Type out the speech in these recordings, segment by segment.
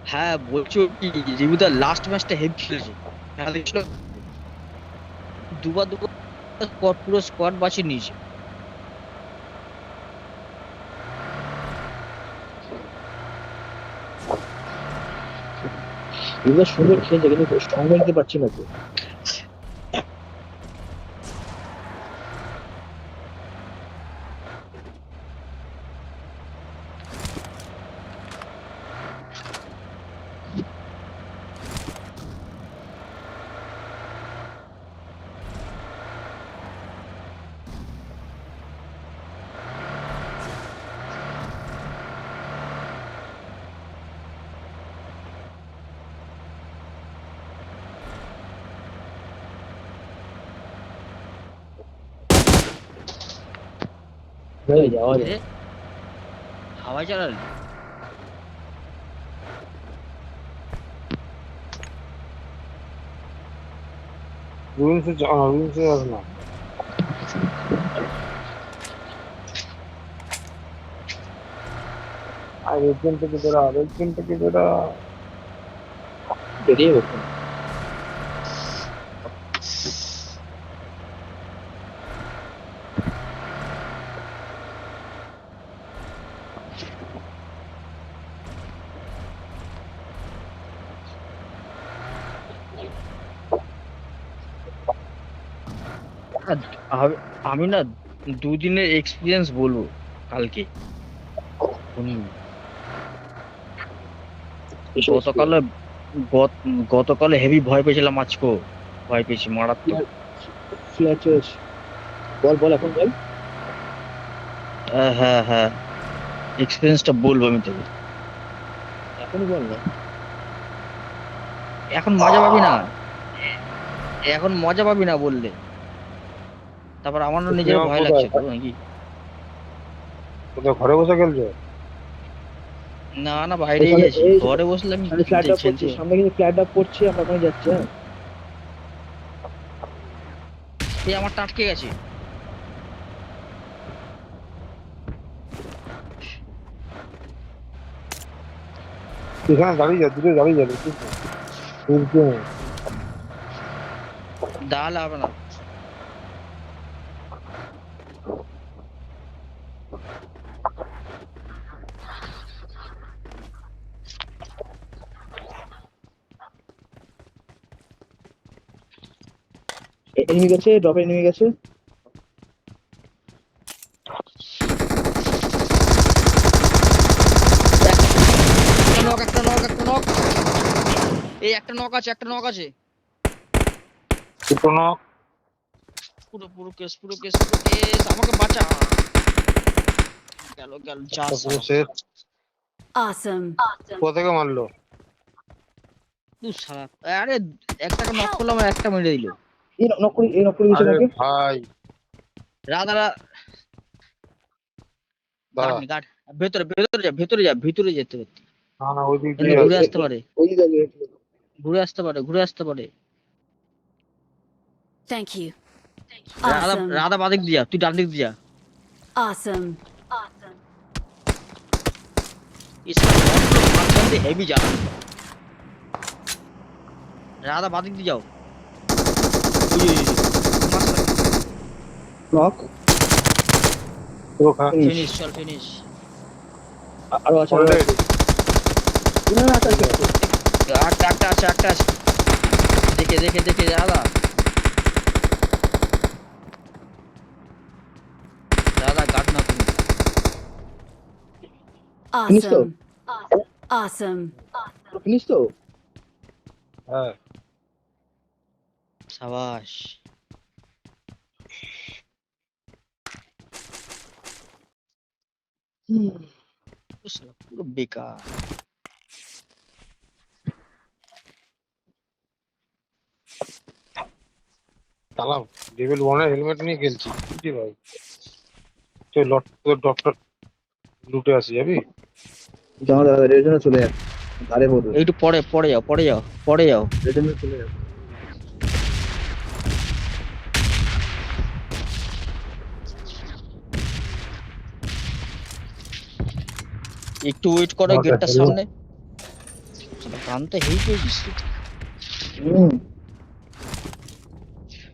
হ্যাঁ বলছি কি, রিভিউদার লাস্ট ম্যাচটা হেভি খেলেছে। খেলা দেখছিল, দুবার দুবার পুরো স্কোয়াড বাঁচিয়ে নিয়েছে। এগুলো সুন্দর খেলছে কিন্তু স্ট্রং দিতে পারছি না তো। হয়ে যাওয়া যায়। এরে হাওয়াই চালালি? রুইন্সে আসলাম। আর রেড থেকে বেরা, রেড থেকে বেরা। বেরিয়ে গেছে। আর আমি না দুদিনের এক্সপিরিয়েন্স বলবো কালকে শুনবি। এসব গতকালে গতকালে হেভি ভয় পেয়েছিলাম, আজকেও ভয় পেয়েছি মারাত্মক। ফ্ল্যাচেস। বল বল এখন বল। হ্যাঁ হ্যাঁ হ্যাঁ, এক্সপিরিয়েন্সটা বলবো আমি তোকে। এখনই বল না। এখন মজা পাবি না, এখন মজা পাবি না বললে। তারপর আমারও নিজের সিনেমা ভয় লাগছে কোথায়? তো নাকি। কোথায় ঘরে বসে খেলছো? না না, বাইরেই ওখানে আছি, এই যে ঘরে বসলে আমি আমি ফ্ল্যাট আপ করছি, খেলতে পারবো? সামনে কিন্তু ফ্ল্যাট আপ করছি, আমরা ওখানে যাচ্ছি। হ্যাঁ এই আমারটা আটকে গেছে। এখানে দাঁড়িয়ে যা, দূরে দাঁড়িয়ে যা, বুঝছিস না? তুলতে নেই। দাঁড়ালে হবে না। এনিমি গেছে, ড্রপে এনিমি গেছে। একটা নক, একটা নক, একটা নক। এই একটা নক আছে, একটা নক আছে। দুটো নক। পুরো পুরো কেস, পুরো কেস, পুরো কেস, আমাকে বাঁচা। গেল গেল, যা একটা পুরো সালা। শেষ। Awesome. কোথা থেকে মারলো? তু সালা, আরে একটাকে নক Help! করলাম আর একটা মেরে দিল। এই নক করে দিয়েছে আরে আমাকে। ভাই, রাধা গার্ড দাঁড়া। নি গার্ড। ভেতরে ভেতরে যা, ভেতরে যা, ভিতরে যেতে পারতি। না না, ওই দিক এনে দিয়ে ঘুরে আছে। আসতে পারে, ওই যাবে। ঘুরে আসতে পারে, ঘুরে আসতে পারে। Thank you. Radha Awesome. Radha বাদিক দিয়া, তুই ডান দিক দিয়া। Awesome. হেভি যা। রাধা বাদিক দিয়ে যাও। ওই ওই, ওই, ওই। মার শালা। নক পুরো খা। ফিনিশ। ফিনিশ, চল ফিনিশ। আরো আছে, আরো অলরেডি। আছে। না না, আছে আছে। একটা একটা আছে, একটা আছে। দেখে দেখে দেখে রাধা, রাধা গার্ড না তুমি। ফিনিশ তো, Awesome. Awesome. ফিনিশ তো। হ্যাঁ। সাবাস। ও শালা, পুরো বেকার। চালাম। লেভেল 1 এর হেলমেট নিয়ে খেলছি, বুঝলি ভাই? চল তোর ডক্টর লুটে আসি, যাবি? দাঁড়া দাঁড়া, এর জন্য চলে যাচ্ছে ধারে পড়বে। একটু পরে পরে যাও, পরে যাও, পরে যাও। এর জন্য চলে যাচ্ছে। একটু ওয়েট করো আমার গেটটার হেলমেট। সামনে। গান তো হেই পেয়েছিস তুই। হুম।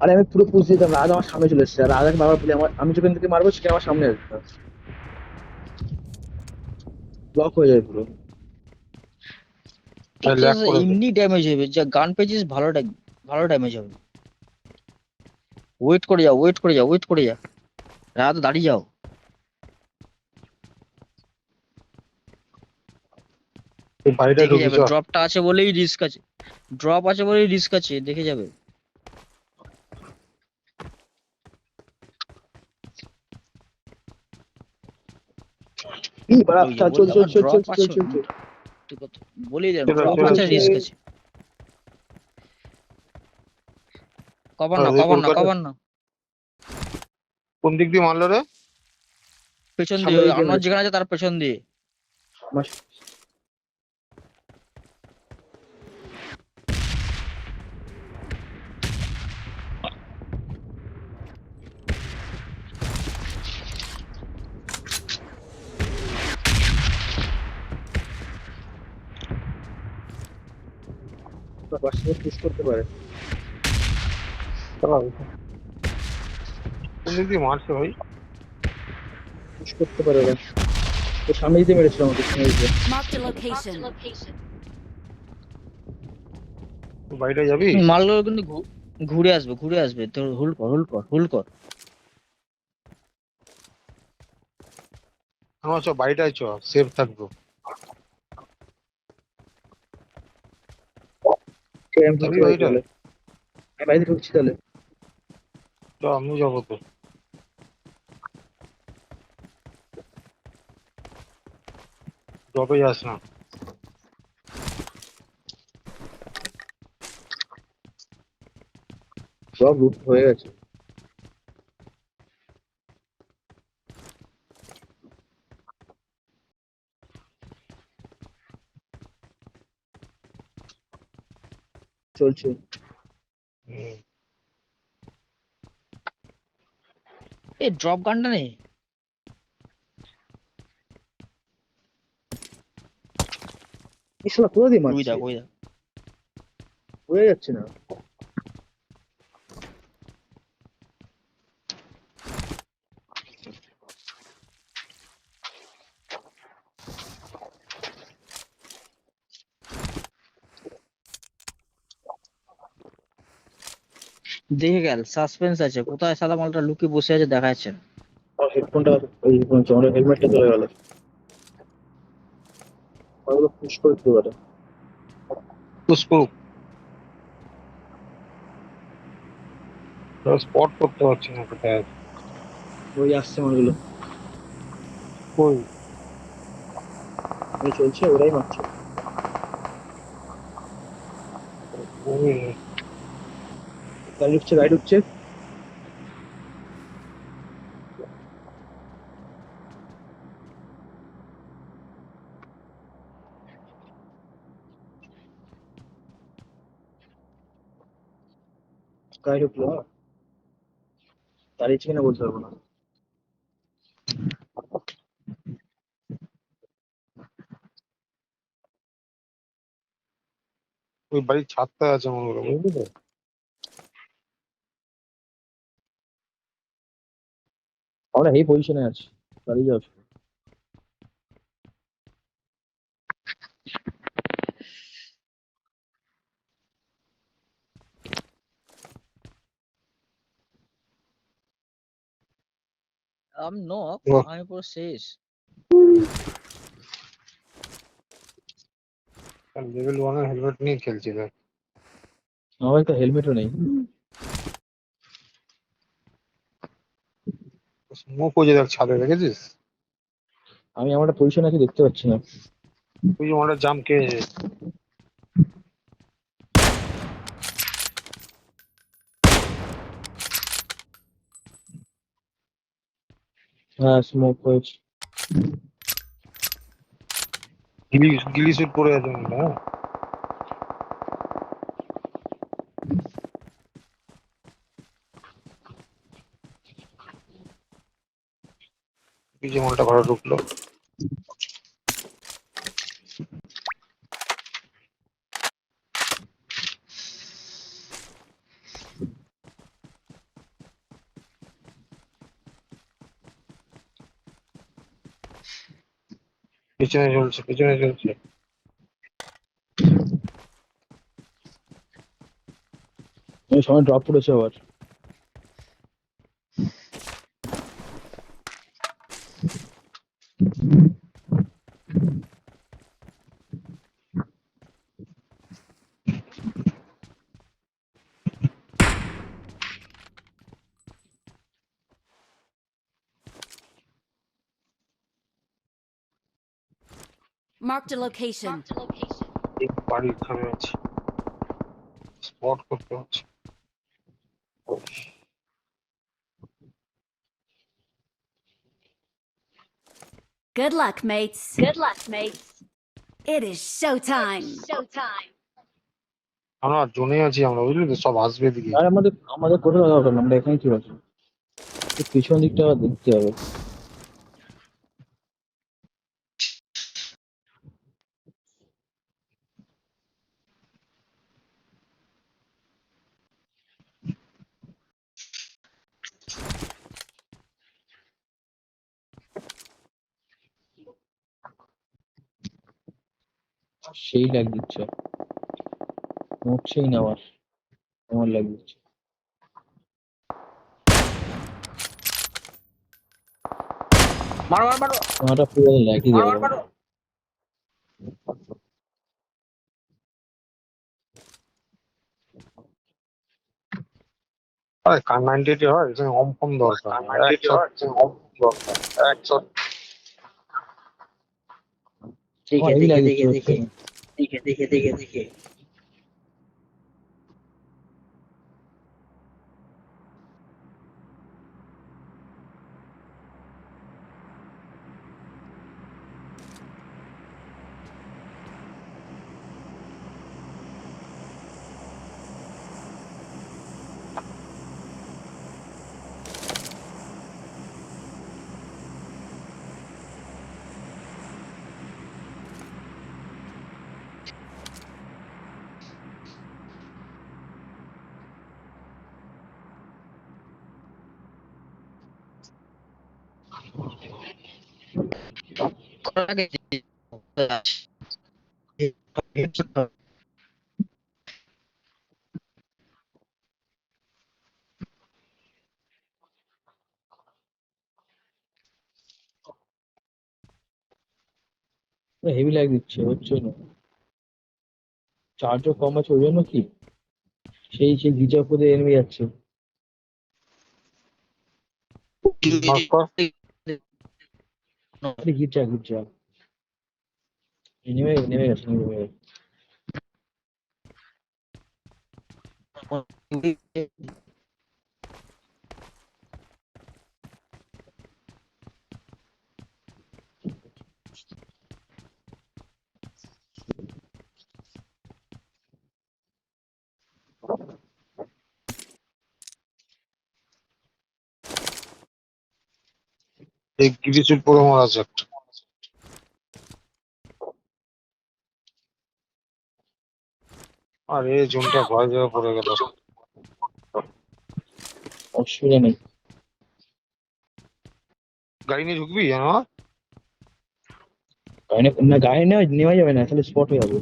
আরে আমি পুরো পুষ দিতাম, রাজ আমার সামনে চলে এসেছে, আর রাজ বারবার বলে আমি যেখান থেকে মারবো সেখানে আমার সামনে আসবে, ব্লক হয়ে যায় পুরো। তোর তো ল্যাগ করে দে। এমনি ড্যামেজ হবে, যা গান পেয়েছিস ভালো ড্যামেজ হবে। ওয়েট করে যাও, ওয়েট করে যাও, ওয়েট করে যা, রাত দাঁড়িয়ে যাও। তুই বাড়িটা দেখে ঢুকি যাবে, চ। ড্রপটা আছে বলেই রিস্ক আছে, ড্রপ আছে বলেই রিস্ক আছে, দেখে যাবে। এই বাড়া, ওই যে চল বললাম চল না, চল চল ড্রপ চল আছে, চল চল। তুই কত বলেই দিলাম, চলে ড্রপ চলে আছে, চল, রিস্ক চল। আছে। কভার না, এই কভার না, কলকাতা কভার না। কোন দিক দিয়ে মারলো রে? পেছন দিয়ে, সামনে ওই দিক দিয়ে আমার মেরেছে। যেখানে আছে তার পেছন দিয়ে। আমার- আমার পাশে থেকে পুশ করতে পারে। চালাও। কোন দিক দিয়ে মারছে ভাই? পুশ করতে পারে ওরা। তো সামনে দিতে মেরেছিল আমাকে, সামনে দিতে। Marked a location. তুই বাড়িটা যাবি? মারলো কিন্তু ঘুরে আসবে, ঘুরে আসবে, তোর হুল কর, হুল কর, হুল কর। আমার চ, বাড়িটায় চ, সেফ থাকবো। ঠিক আছে, আমি যাবি ঢুকছি বাড়িতে বাড়িটায়? তাহলে। আমি বাড়িতে ঢুকছি তাহলে। চ, আমিও যাবো তো। ড্রপে যাস না। সব লুট হয়ে গেছে। চলছে। হুম। এই ড্রপ গানটা নেই। এই শালা কোথা দিয়ে ওই মারছে? দেখ, ওই দেখ। হয়ে যাচ্ছে না। দেখে গেল, সাসপেন্স আছে, কোথায় সাদা মালটা লুকিয়ে বসে আছে দেখা যাচ্ছে না। আমার হেডফোনটা, ওই আমার হেলমেটটা চলে গেল। ওগুলো পুশ করে দিতে পারে। পুশ করুক। স্পট করতে পারছি না কোথায় আছে। ওই আসছে মালগুলো। কই? ওই চলছে, ওরাই মারছে। ওই, গাড়ি ঢুকছে, গাড়ি ঢুকছে। গাড়ি ঢুকলো, হ্যাঁ। দাঁড়িয়েছে কিনা বলতে পারবো না। ওই বাড়ির ছাদটা আছে মনে হলো, বুঝলি তো? আমরা এই পজিশনে আছি, দাঁড়িয়ে যাও শুধু। আমি নক, বাহ, আমি পুরো শেষ। লেভেল 1 এর হেলমেট নিয়ে খেলছি দেখ। আমার তো হেলমেটও নেই। স্মোক হয়ে দেখ ছাদে, দেখেছিস? আমি আমার পজিশন আছে, দেখতে পাচ্ছি না। তুই যে আমাদের জাম কে। হ্যাঁ, স্মোক হয়েছে। গিলি গিলি সুট পরে আছে মনে হয়, হ্যাঁ? তুই যে মালটা ঘরে ঢুকলো। পিছনে চলছে, পিছনে চলছে। এই সময় ড্রপ করেছে আবার। Marked a location. এই বাড়ির খানে আছে, স্পট করতে হচ্ছে। Good luck, mates. Good luck, mates. It is showtime. আমরা জোনে আছি আমরা, বুঝলি তো, সব আসবে দিকে। আর আমাদের আমাদের কোথাও দরকার না, আমরা এখানে কি আছে, পিছন দিকটা আবার দেখতে হবে। সেই লাগ দিচ্ছে, নড়ছেই না আবার, আমার লাগ দিচ্ছে। মারো মারো মারো আমারটা পুরো ল্যাগই মারো দেবে। মারো। আরে কার 98 হয়, এখানে কম কম দরকার, 100 আমার হেভি লাগ দিচ্ছে হচ্ছে না। দেখে। হেভি লাগ দিচ্ছে হচ্ছে না, চার্জও কম আছে ওই জন্য কি, সেই গিজার পরে নেমে যাচ্ছে। মার্ক কর। আরে গির্জা নেমে গেছে। এই গ্রিসের পরে মারা আছে একটা। আরে জোনটা ভয় জায়গায় পড়ে গেল। অসুবিধা নেই। গাড়ি নিয়ে ঢুকবি জানো? না গায়ে নেওয়া যাবে না, তাহলে স্পট হয়ে যাবে।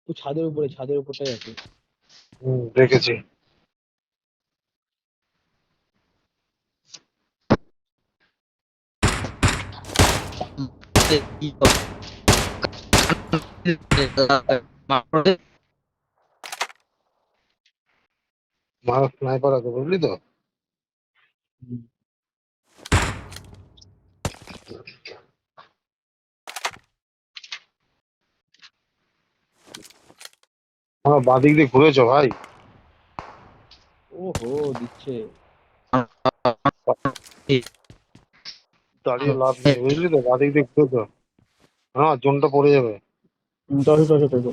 ও ছাদের উপরটাই আছে। দেখেছি। মারা স্নাইপার আছে, বুঝলি তো। আমার বাদিক দিয়ে ঘুরেছ ভাই। ওহো দিচ্ছে। দাঁড়িয়ে লাভ নেই, বুঝলি তো, বাদিক দিয়ে ঘুরেছ। হ্যাঁ, জোনটা পড়ে যাবে। তো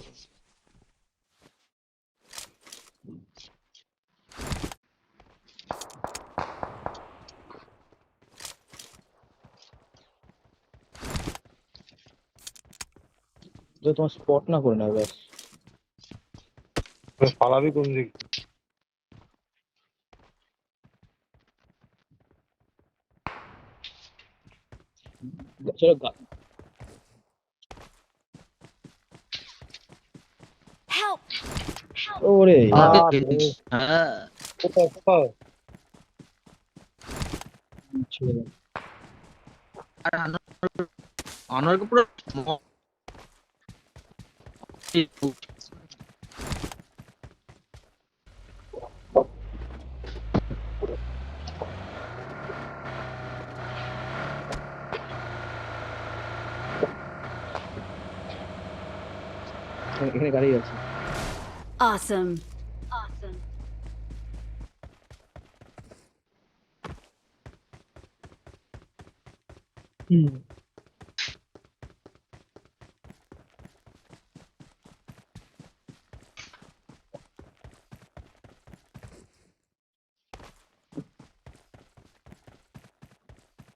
যে তোমার স্পট না করে নেবে ব্যাস। পালাবি কোন দিক? চলো Help! ওরে আমাকে আর ঘিরে দিস। হ্যাঁ, কোথায় কোথায়? ছেড়ে দাও। আর আনোয়ারকে পুরো এখানে গাড়ি আছে। Awesome. Awesome.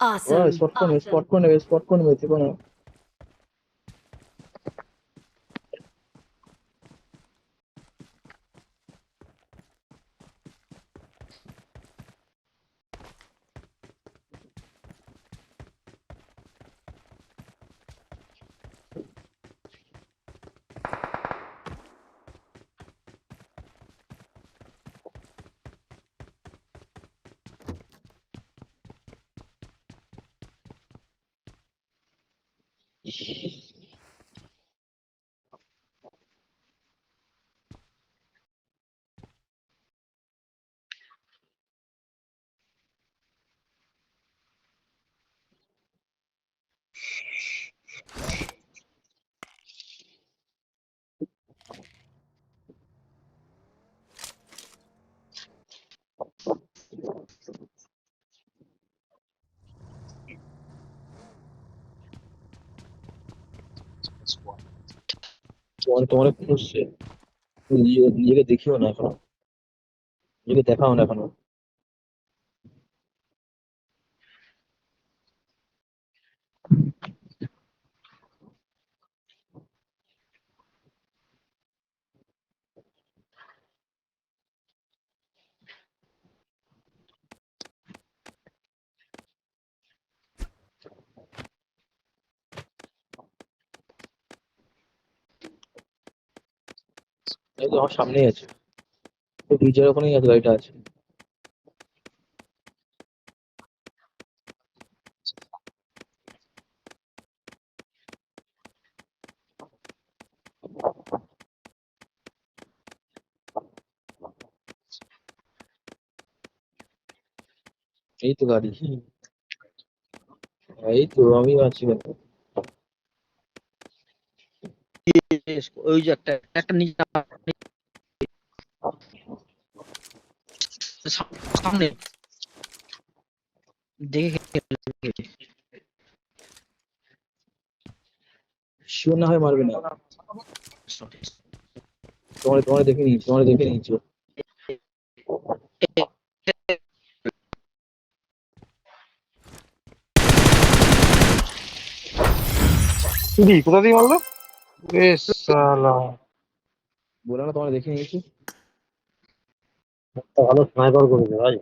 Awesome. স্পট করে নেবে, স্পট করে নেবে, স্পট করে নেবে, থেকো না। তোমার খুঁজছে, নিজেকে দেখিও না এখনো, নিজেকে দেখাও না এখনো। এই তো আমার সামনেই আছে, তো ব্রিজের ওখানেই আছে, গাড়িটা আছে। এই তো গাড়ি, এই তো আমি আছি। ওই যে একটা একটা নিচে সামনে দেখে শিওর না হয় মারবে না। তোমার দেখে নিয়েছি, তোমার দেখে নিয়েছি। কোথা দিয়ে মারলো? বেশ শালা, বলে না তোমার দেখে নিয়েছি। একটা ভালো স্নাইপার করেছে ভাই।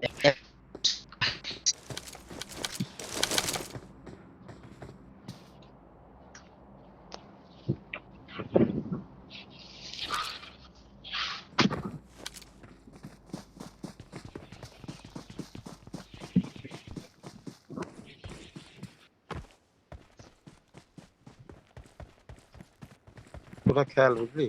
ওটা খেয়াল বুঝলি।